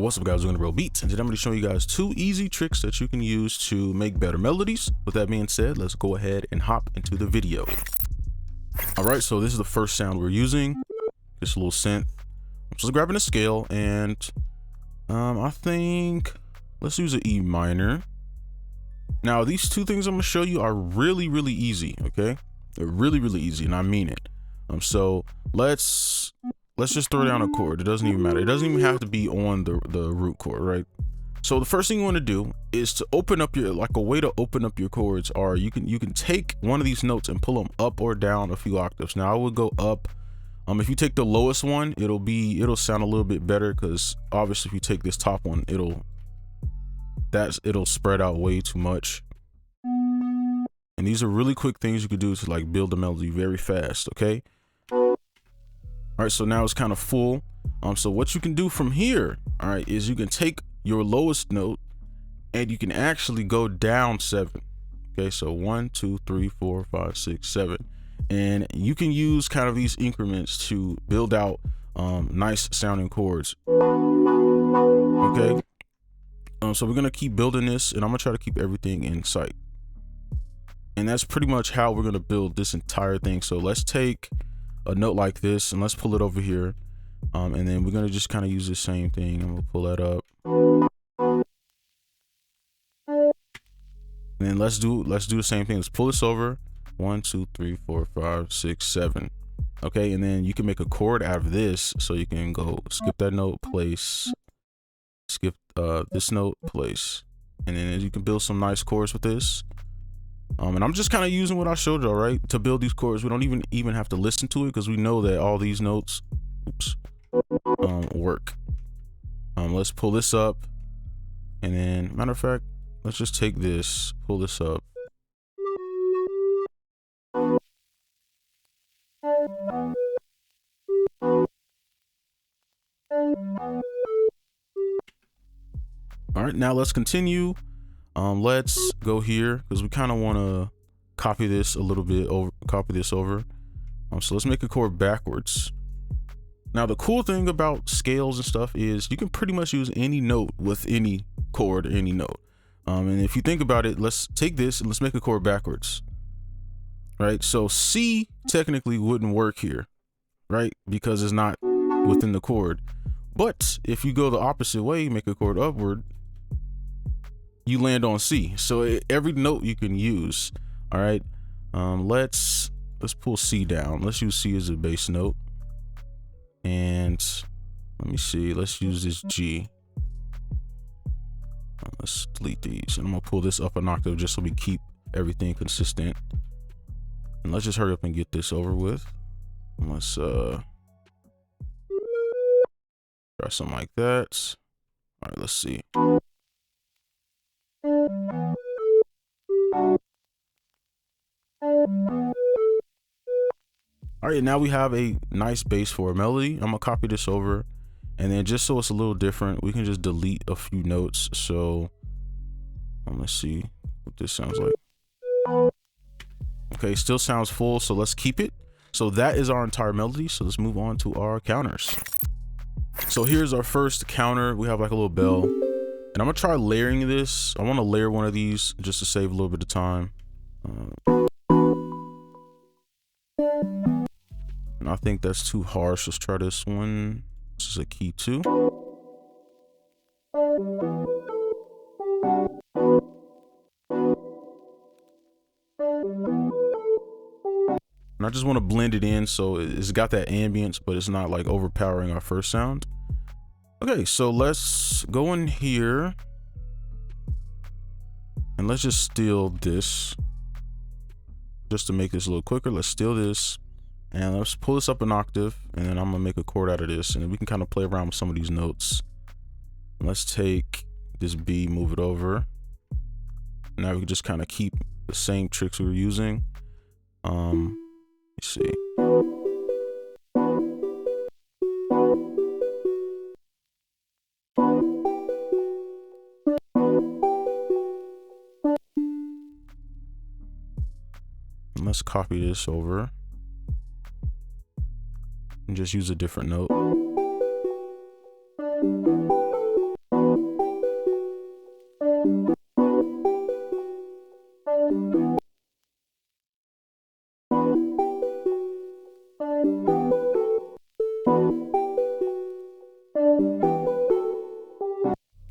What's up, guys? We're gonna brobeatz, and today I'm gonna show you guys 2 easy tricks that you can use to make better melodies. With that being said, let's go ahead and hop into the video. All right, so this is the first sound we're using. This little synth. I'm just grabbing a scale, and I think let's use an E minor. Now, these 2 things I'm gonna show you are really easy. Okay, they're really easy, and I mean it. So let's just throw down a chord. It doesn't even matter. It doesn't even have to be on the root chord, right? So the first thing you want to do is to open up your, like, a way to open up your chords, or you can take one of these notes and pull them up or down a few octaves. Now I would go up. If you take the lowest one, it'll sound a little bit better, because obviously if you take this top one, it'll spread out way too much. And these are really quick things you could do to, like, build a melody very fast. Okay. All right, so now it's kind of full. So what you can do from here, all right, is you can take your lowest note and you can actually go down 7. Okay, so 1, 2, 3, 4, 5, 6, 7, and you can use kind of these increments to build out nice sounding chords. Okay, so we're gonna keep building this, and I'm gonna try to keep everything in sight. And that's pretty much how we're gonna build this entire thing. So let's take a note like this and let's pull it over here, and then we're gonna just kind of use the same thing, and we'll pull that up, and then let's do the same thing. Let's pull this over. 1, 2, 3, 4, 5, 6, 7. Okay, and then you can make a chord out of this. So you can go skip that note, place, skip this note, place, and then you can build some nice chords with this. And I'm just kind of using what I showed y'all, right, to build these chords. We don't even have to listen to it, because we know that all these notes, work. Let's pull this up, and then, matter of fact, let's just take this, pull this up. All right, now let's continue. Let's go here, because we kind of want to copy this a little bit over, so let's make a chord backwards. Now the cool thing about scales and stuff is you can pretty much use any note with any chord, any note. And if you think about it, let's take this and let's make a chord backwards, right? So C technically wouldn't work here, right, because it's not within the chord. But if you go the opposite way, make a chord upward, you land on C. So every note you can use. All right, let's pull C down. Let's use C as a bass note, and let me see, let's use this G. Let's delete these, and I'm gonna pull this up an octave just so we keep everything consistent. And let's just hurry up and get this over with. Let's try something like that. All right, let's see. All right, now we have a nice base for a melody. I'm gonna copy this over, and then just so it's a little different, we can just delete a few notes. So let's see what this sounds like. Okay, still sounds full, so let's keep it. So that is our entire melody. So let's move on to our counters. So here's our first counter. We have like a little bell, and I'm gonna try layering this. I want to layer one of these just to save a little bit of time. And I think that's too harsh. Let's try this one. This is a key 2. And I just want to blend it in so it's got that ambience, but it's not like overpowering our first sound. Okay, so let's go in here and let's just steal this just to make this a little quicker. Let's steal this and let's pull this up an octave, and then I'm gonna make a chord out of this, and then we can kind of play around with some of these notes. Let's take this B, move it over. Now we can just kind of keep the same tricks we were using. Let's see. And let's copy this over and just use a different note.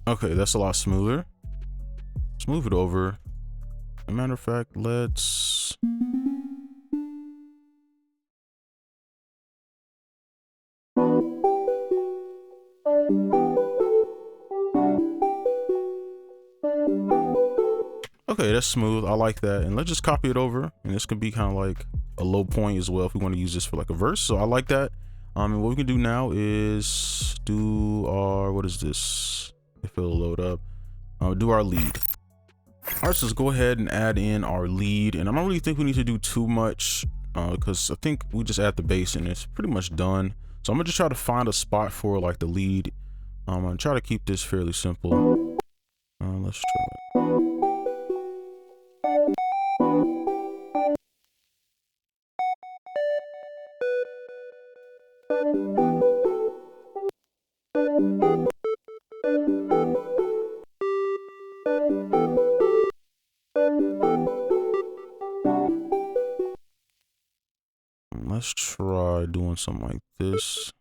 Okay, that's a lot smoother. Let's move it over. As a matter of fact, let's... Okay, that's smooth. I like that. And let's just copy it over. And this could be kind of like a low point as well if we want to use this for like a verse. So I like that. And what we can do now is do our, what is this? If it'll load up. Do our lead. All right, so let's go ahead and add in our lead. And I don't really think we need to do too much because I think we just add the bass and it's pretty much done. So I'm gonna just try to find a spot for like the lead. I'm gonna try to keep this fairly simple. Let's try it. Let's try doing something like this.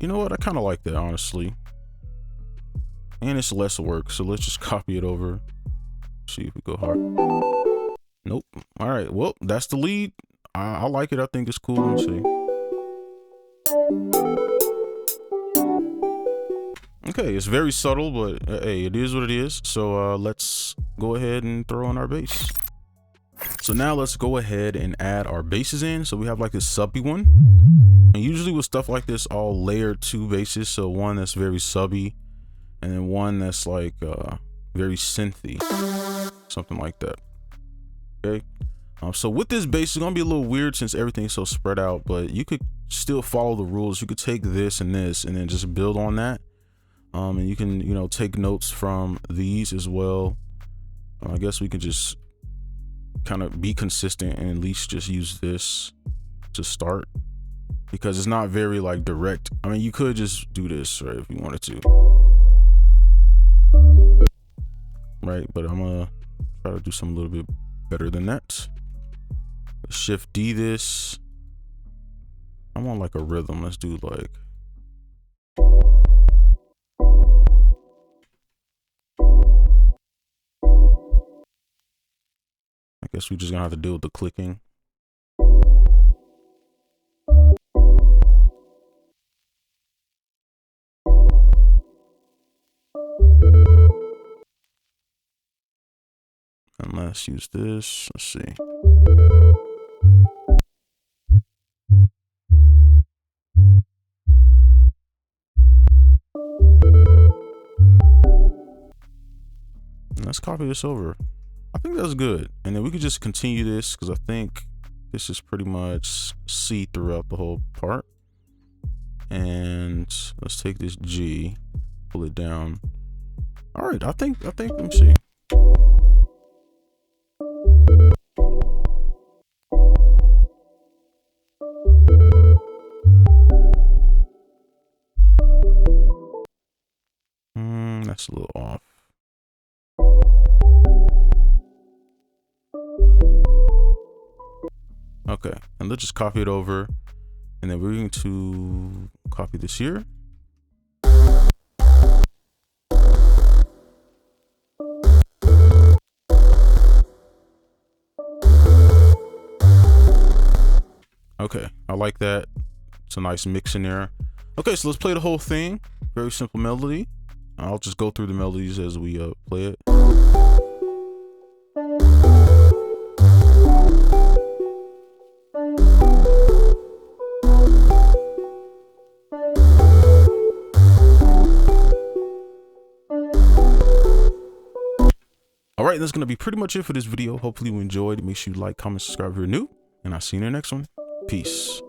You know what? I kind of like that, honestly. And it's less work, so let's just copy it over. See if we go hard. Nope. All right, well, that's the lead. I like it. I think it's cool. Let's see. Okay, it's very subtle, but hey, it is what it is. So let's go ahead and throw in our bass. So now let's go ahead and add our basses in. So we have like this subby one. And usually with stuff like this, I'll layer two basses. So one that's very subby and then one that's like very synthy, something like that. Okay. So with this bass, it's gonna be a little weird since everything's so spread out, but you could still follow the rules. You could take this and then just build on that. And you can, you know, take notes from these as well. I guess we can just kind of be consistent and at least just use this to start because it's not very like direct. I mean, you could just do this, right, if you wanted to. Right, but I'm gonna try to do something a little bit better than that. Shift D this. I want like a rhythm. Let's do like. I guess we're just gonna have to deal with the clicking. And let's use this. Let's see. And let's copy this over. I think that's good. And then we could just continue this because I think this is pretty much C throughout the whole part. And let's take this G, pull it down. All right, I think, let me see. That's a little off. Okay, and let's just copy it over, and then we're going to copy this here. Okay, I like that. It's a nice mix in there. Okay, so let's play the whole thing. Very simple melody. I'll just go through the melodies as we play it. All right, that's going to be pretty much it for this video. Hopefully you enjoyed. Make sure you like, comment, subscribe if you're new, and I'll see you in the next one. Peace.